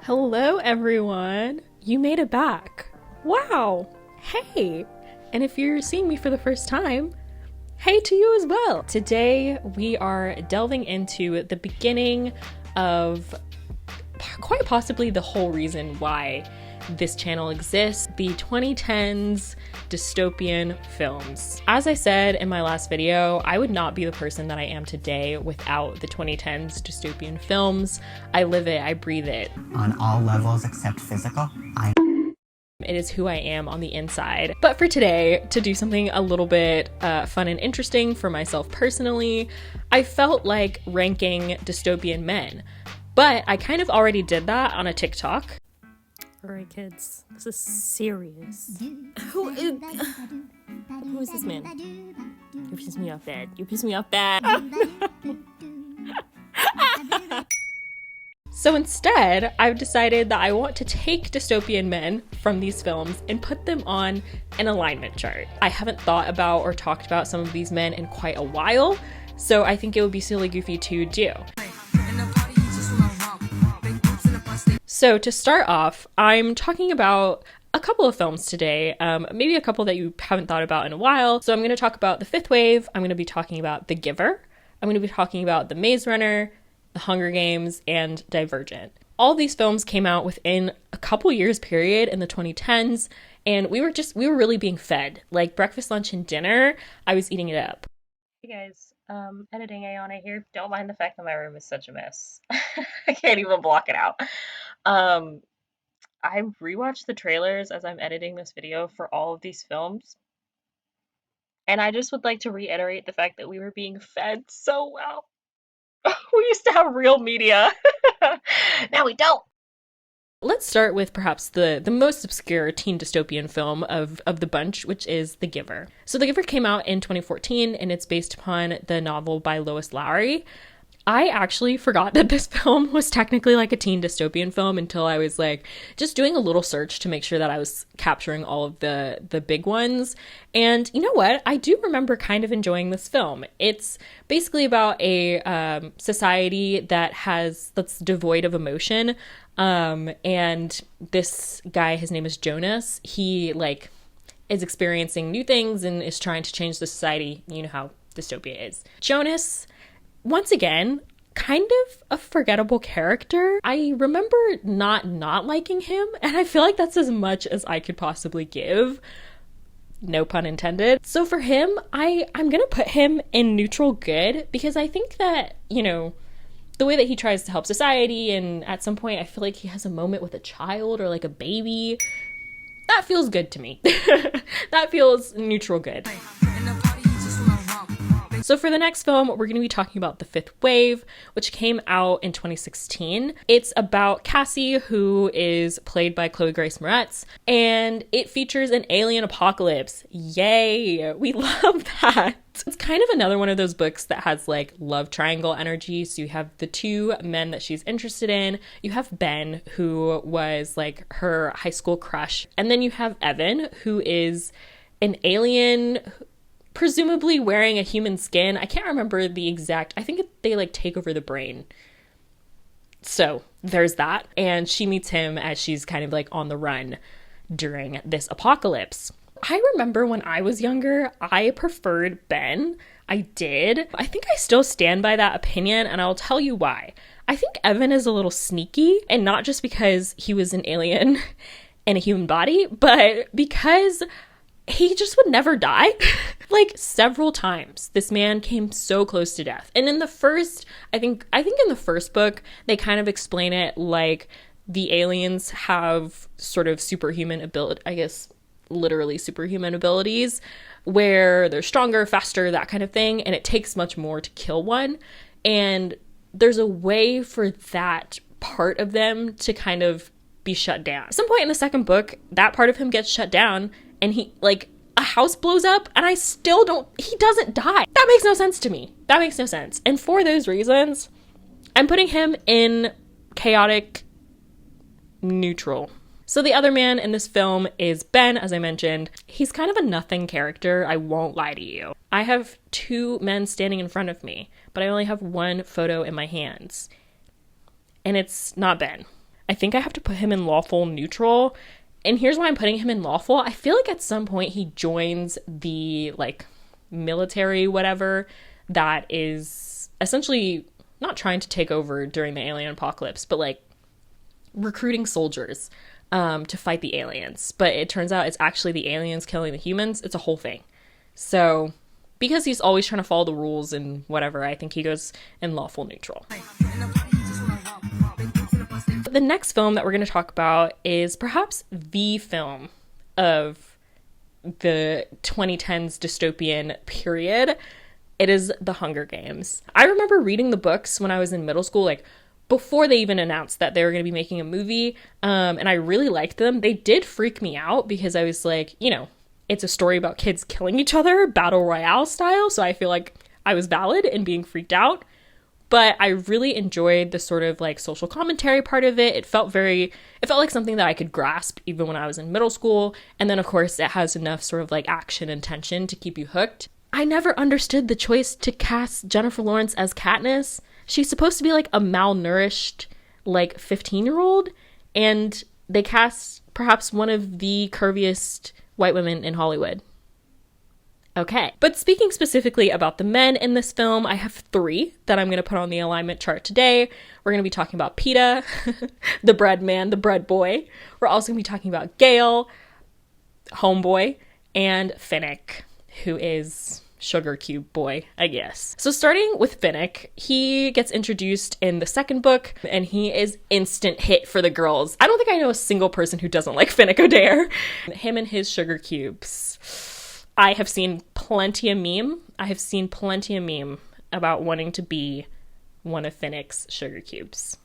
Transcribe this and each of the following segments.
Hello everyone! You made it back! Wow! Hey! And if you're seeing me for the first time, hey to you as well! Today we are delving into the beginning of quite possibly the whole reason why this channel exists, the 2010s dystopian films. As I said in my last video, I would not be the person that I am today without the 2010s dystopian films. I live it, I breathe it. On all levels except physical, It is who I am on the inside. But for today, to do something a little bit fun and interesting for myself personally, I felt like ranking dystopian men. But I kind of already did that on a TikTok. Alright kids, this is serious. Who is this man? You piss me off bad. You piss me off bad. So instead, I've decided that I want to take dystopian men from these films and put them on an alignment chart. I haven't thought about or talked about some of these men in quite a while, so I think it would be silly goofy to do. So to start off, I'm talking about a couple of films today, maybe a couple that you haven't thought about in a while. So I'm going to talk about The Fifth Wave, I'm going to be talking about The Giver, I'm going to be talking about The Maze Runner, The Hunger Games, and Divergent. All these films came out within a couple years period in the 2010s, and we were really being fed. Like breakfast, lunch, and dinner, I was eating it up. Hey guys, editing Ayana here. Don't mind the fact that my room is such a mess. I can't even block it out. I rewatched the trailers as I'm editing this video for all of these films. And I just would like to reiterate the fact that we were being fed so well. We used to have real media. Now we don't. Let's start with perhaps the most obscure teen dystopian film of the bunch, which is The Giver. So The Giver came out in 2014, and it's based upon the novel by Lois Lowry. I actually forgot that this film was technically like a teen dystopian film until I was like just doing a little search to make sure that I was capturing all of the big ones. And you know what? I do remember kind of enjoying this film. It's basically about a society that's devoid of emotion. And this guy, his name is Jonas. He is experiencing new things and is trying to change the society. You know how dystopia is. Jonas, once again, kind of a forgettable character. I remember not liking him, and I feel like that's as much as I could possibly give. No pun intended. So for him, I'm gonna put him in neutral good, because I think that, the way that he tries to help society, and at some point I feel like he has a moment with a child or like a baby, that feels good to me. That feels neutral good. So for the next film, we're going to be talking about The Fifth Wave, which came out in 2016. It's about Cassie, who is played by Chloe Grace Moretz, and it features an alien apocalypse. Yay! We love that! It's kind of another one of those books that has like love triangle energy. So you have the two men that she's interested in. You have Ben, who was like her high school crush. And then you have Evan, who is an alien presumably wearing a human skin. I can't remember the exact, I think they like take over the brain. So there's that. And she meets him as she's kind of like on the run during this apocalypse. I remember when I was younger, I preferred Ben. I did. I think I still stand by that opinion, and I'll tell you why. I think Evan is a little sneaky, and not just because he was an alien in a human body, but because he just would never die. Like several times, this man came so close to death. And in the first, I think in the first book, they kind of explain it like the aliens have sort of superhuman ability, I guess, literally superhuman abilities, where they're stronger, faster, that kind of thing. And it takes much more to kill one. And there's a way for that part of them to kind of be shut down. At some point in the second book, that part of him gets shut down, and he, like, a house blows up, and he doesn't die. That makes no sense to me. That makes no sense. And for those reasons, I'm putting him in chaotic neutral. So the other man in this film is Ben, as I mentioned. He's kind of a nothing character, I won't lie to you. I have two men standing in front of me, but I only have one photo in my hands. And it's not Ben. I think I have to put him in lawful neutral. And here's why I'm putting him in lawful. I feel like at some point he joins the like military, whatever, that is essentially not trying to take over during the alien apocalypse, but like recruiting soldiers to fight the aliens. But it turns out it's actually the aliens killing the humans. It's a whole thing. So because he's always trying to follow the rules and whatever, I think he goes in lawful neutral. The next film that we're going to talk about is perhaps the film of the 2010s dystopian period. It is The Hunger Games. I remember reading the books when I was in middle school, like before they even announced that they were going to be making a movie, and I really liked them. They did freak me out because I was like, you know, it's a story about kids killing each other, battle royale style, so I feel like I was valid in being freaked out. But I really enjoyed the sort of like social commentary part of it. It felt like something that I could grasp even when I was in middle school. And then of course it has enough sort of like action and tension to keep you hooked. I never understood the choice to cast Jennifer Lawrence as Katniss. She's supposed to be like a malnourished like 15-year-old, and they cast perhaps one of the curviest white women in Hollywood. Okay. But speaking specifically about the men in this film, I have 3 that I'm going to put on the alignment chart today. We're going to be talking about Peeta, the bread man, the bread boy. We're also going to be talking about Gale, homeboy, and Finnick, who is sugar cube boy, I guess. So starting with Finnick, he gets introduced in the second book, and he is instant hit for the girls. I don't think I know a single person who doesn't like Finnick Odair. Him and his sugar cubes. I have seen plenty of meme about wanting to be one of Finnick's sugar cubes.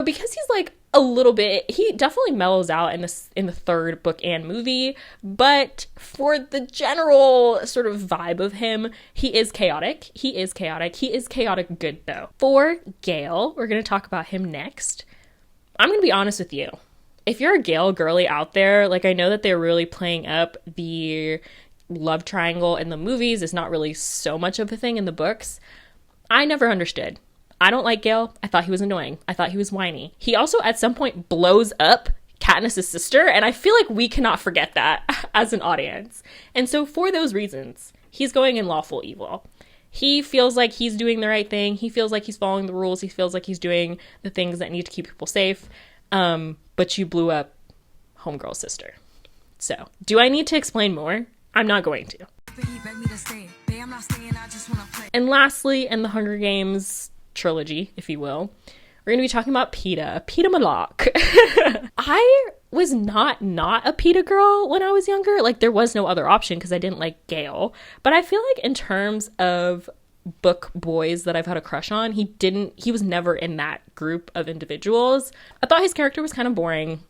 Because he's like a little bit, he definitely mellows out in the third book and movie, but for the general sort of vibe of him, he is chaotic. He is chaotic good though. For Gale, we're going to talk about him next. I'm going to be honest with you. If you're a Gale girly out there, like I know that they're really playing up the love triangle in the movies. It's not really so much of a thing in the books. I never understood. I don't like Gale. I thought he was annoying. I thought he was whiny. He also at some point blows up Katniss' sister, and I feel like we cannot forget that as an audience. And so for those reasons, he's going in lawful evil. He feels like he's doing the right thing. He feels like he's following the rules. He feels like he's doing the things that need to keep people safe. But you blew up homegirl's sister. So, do I need to explain more? I'm not going to. And lastly, in the Hunger Games trilogy, if you will, we're going to be talking about Peeta Malak. I was not a Peeta girl when I was younger. Like, there was no other option because I didn't like Gale. But I feel like in terms of book boys that I've had a crush on, he was never in that group of individuals. I thought his character was kind of boring.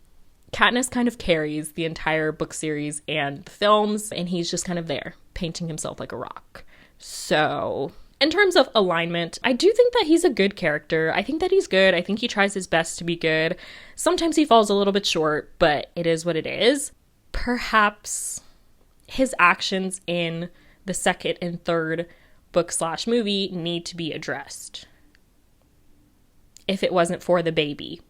Katniss kind of carries the entire book series and the films, and he's just kind of there, painting himself like a rock. So, in terms of alignment, I do think that he's a good character. I think that he's good. I think he tries his best to be good. Sometimes he falls a little bit short, but it is what it is. Perhaps his actions in the second and third book/movie need to be addressed. If it wasn't for the baby.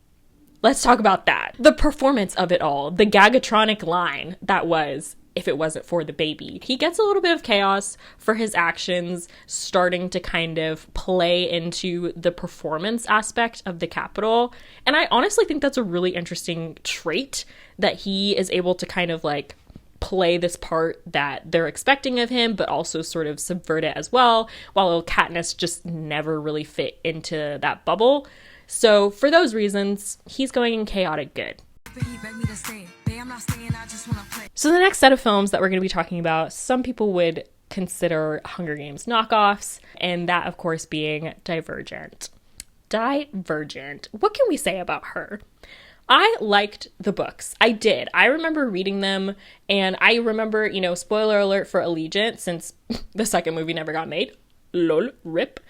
Let's talk about that. The performance of it all, the Gagatronic line that was, if it wasn't for the baby. He gets a little bit of chaos for his actions starting to kind of play into the performance aspect of the Capitol. And I honestly think that's a really interesting trait, that he is able to kind of like play this part that they're expecting of him, but also sort of subvert it as well, while Katniss just never really fit into that bubble. So for those reasons, he's going in chaotic good. So the next set of films that we're going to be talking about, some people would consider Hunger Games knockoffs, and that of course being Divergent. Divergent. What can we say about her? I liked the books. I did. I remember reading them, and I remember, spoiler alert for Allegiant, since the second movie never got made. Lol, rip.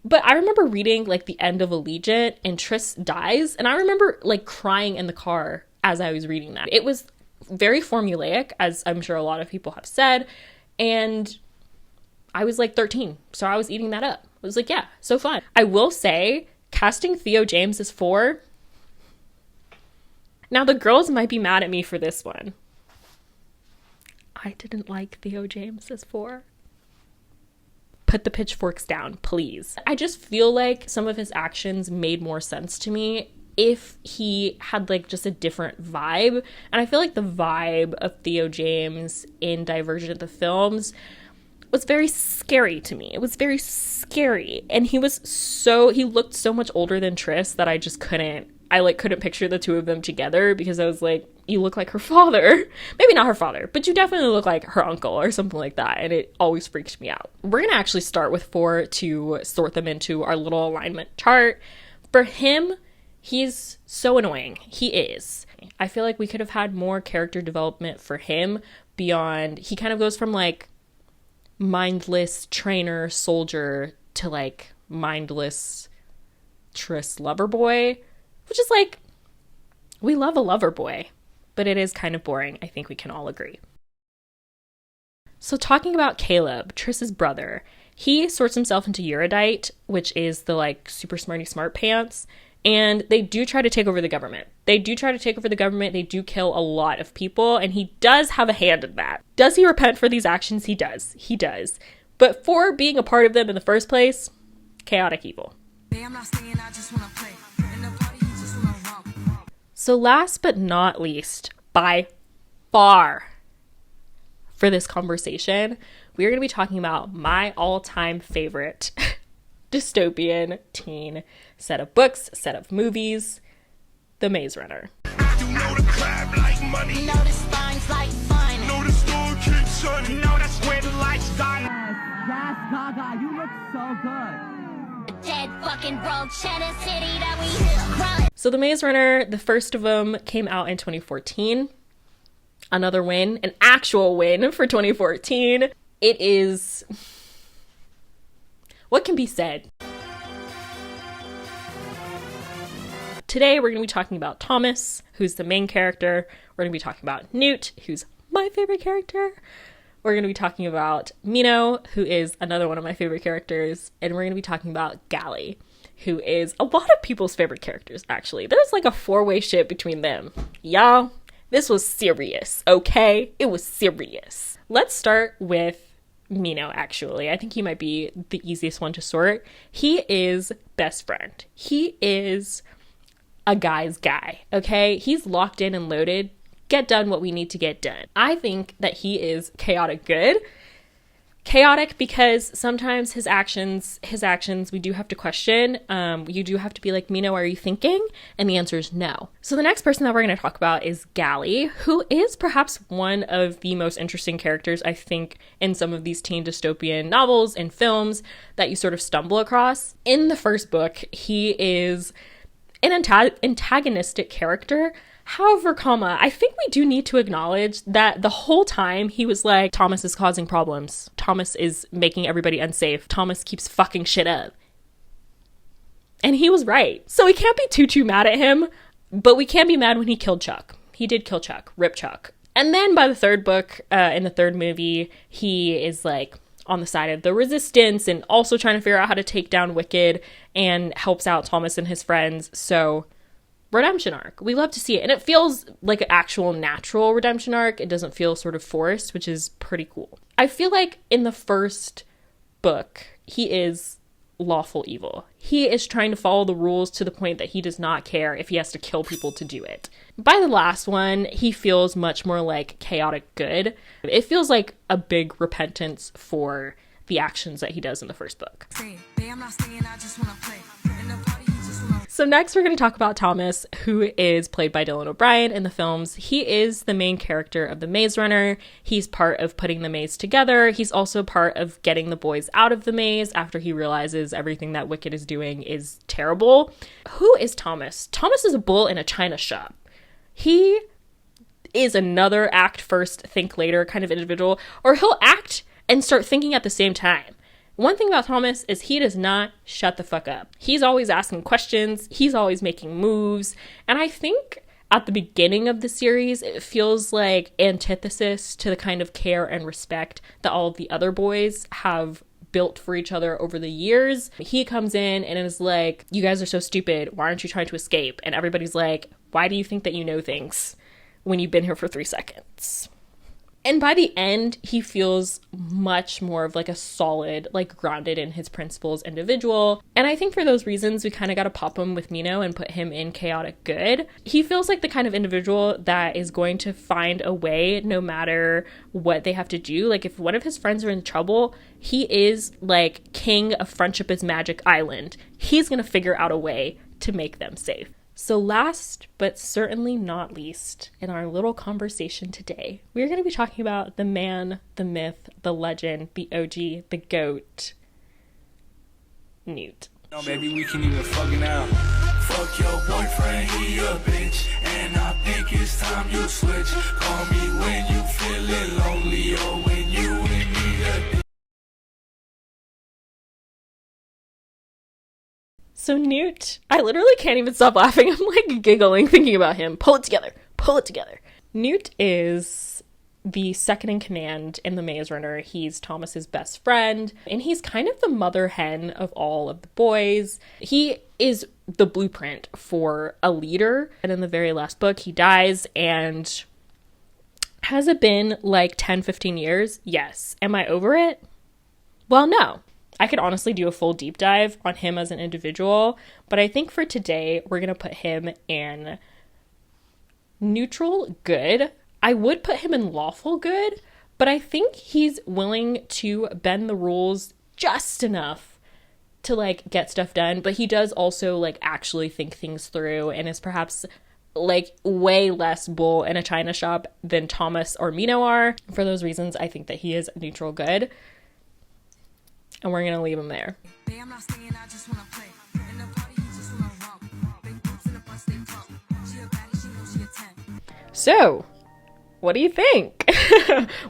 But I remember reading, like, the end of Allegiant, and Tris dies, and I remember, like, crying in the car as I was reading that. It was very formulaic, as I'm sure a lot of people have said, and I was, like, 13, so I was eating that up. I was like, yeah, so fun. I will say, casting Theo James as 4, Now, the girls might be mad at me for this one. I didn't like Theo James as 4. Put the pitchforks down, please. I just feel like some of his actions made more sense to me if he had like just a different vibe. And I feel like the vibe of Theo James in Divergent the films was very scary to me. It was very scary. And he looked so much older than Tris that I just couldn't picture the two of them together, because I was like, you look like her father. Maybe not her father, but you definitely look like her uncle or something like that. And it always freaked me out. We're going to actually start with 4 to sort them into our little alignment chart. For him, he's so annoying. He is. I feel like we could have had more character development for him beyond, he kind of goes from like mindless trainer soldier to like mindless Tris lover boy, which is like, we love a lover boy, but it is kind of boring. I think we can all agree. So talking about Caleb, Tris's brother, he sorts himself into Erudite, which is the like super smarty smart pants. And they do try to take over the government. They do kill a lot of people, and he does have a hand in that. Does he repent for these actions? He does. But for being a part of them in the first place, chaotic evil. So last but not least, by far, for this conversation, we are going to be talking about my all-time favorite dystopian teen set of books, set of movies, The Maze Runner. You know the crab like money. You know the spines like fun. You know the store keeps shining. You know that's where the lights shine. Yes, Gaga, you look so good. Dead fucking broke cheddar city that we run. So The Maze Runner, the first of them, came out in 2014. Another win, an actual win for 2014. It is... what can be said? Today, we're going to be talking about Thomas, who's the main character. We're going to be talking about Newt, who's my favorite character. We're going to be talking about Mino, who is another one of my favorite characters. And we're going to be talking about Gale, who is a lot of people's favorite characters, actually. There's like a 4-way ship between them. Y'all, this was serious, okay? It was serious. Let's start with Mino, actually. I think he might be the easiest one to sort. He is best friend. He is a guy's guy, okay? He's locked in and loaded. Get done what we need to get done. I think that he is chaotic good. Chaotic because sometimes his actions, we do have to question. You do have to be like, Mino, are you thinking? And the answer is no. So the next person that we're going to talk about is Gale, who is perhaps one of the most interesting characters, I think, in some of these teen dystopian novels and films that you sort of stumble across. In the first book, he is an antagonistic character. However, I think we do need to acknowledge that the whole time he was like, Thomas is causing problems. Thomas is making everybody unsafe. Thomas keeps fucking shit up. And he was right. So we can't be too mad at him, but we can be mad when he killed Chuck. He did kill Chuck. Rip Chuck. And then by the third book, in the third movie, he is like on the side of the resistance and also trying to figure out how to take down Wicked and helps out Thomas and his friends. So redemption arc. We love to see it. And it feels like an actual natural redemption arc. It doesn't feel sort of forced, which is pretty cool. I feel like in the first book, he is lawful evil. He is trying to follow the rules to the point that he does not care if he has to kill people to do it. By the last one, he feels much more like chaotic good. It feels like a big repentance for the actions that he does in the first book. So next we're going to talk about Thomas, who is played by Dylan O'Brien in the films. He is the main character of the Maze Runner. He's part of putting the maze together. He's also part of getting the boys out of the maze after he realizes everything that Wicked is doing is terrible. Who is Thomas? Thomas is a bull in a china shop. He is another act first, think later kind of individual, or he'll act and start thinking at the same time. One thing about Thomas is he does not shut the fuck up. He's always asking questions. He's always making moves. And I think at the beginning of the series, it feels like antithesis to the kind of care and respect that all of the other boys have built for each other over the years. He comes in and is like, you guys are so stupid. Why aren't you trying to escape? And everybody's like, Why do you think that you know things when you've been here for 3 seconds? And by the end, he feels much more of like a solid, like grounded in his principles individual. And I think for those reasons, we kind of got to pop him with Mino and put him in chaotic good. He feels like the kind of individual that is going to find a way no matter what they have to do. Like if one of his friends are in trouble, he is like king of Friendship is Magic Island. He's going to figure out a way to make them safe. So last, but certainly not least, in our little conversation today, we're going to be talking about the man, the myth, the legend, the OG, the GOAT, Newt. No, maybe we can even fucking out. Fuck your boyfriend, he a bitch. And I think it's time you switch. Call me when you feeling lonely or when you in need a. So Newt, I literally can't even stop laughing. I'm like giggling thinking about him. Pull it together. Pull it together. Newt is the second in command in the Maze Runner. He's Thomas's best friend, and he's kind of the mother hen of all of the boys. He is the blueprint for a leader. And in the very last book, he dies, and has it been like 10, 15 years? Yes. Am I over it? Well, no. I could honestly do a full deep dive on him as an individual, but I think for today, we're going to put him in neutral good. I would put him in lawful good, but I think he's willing to bend the rules just enough to like get stuff done, but he does also like actually think things through and is perhaps like way less bull in a china shop than Thomas or Mino are. For those reasons, I think that he is neutral good. And we're gonna leave him there. So, what do you think?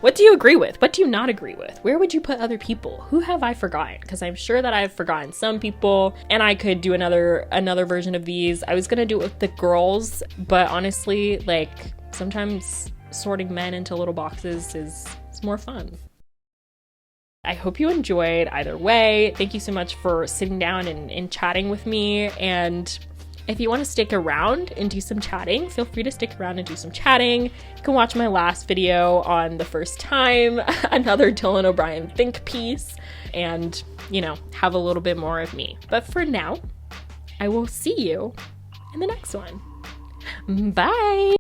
What do you agree with? What do you not agree with? Where would you put other people? Who have I forgotten? Because I'm sure that I've forgotten some people, and I could do another version of these. I was gonna do it with the girls, but honestly, like sometimes sorting men into little boxes is more fun. I hope you enjoyed either way. Thank you so much for sitting down and chatting with me. And if you want to stick around and do some chatting, feel free to stick around and do some chatting. You can watch my last video on the first time, another Dylan O'Brien think piece, and, you know, have a little bit more of me. But for now, I will see you in the next one. Bye.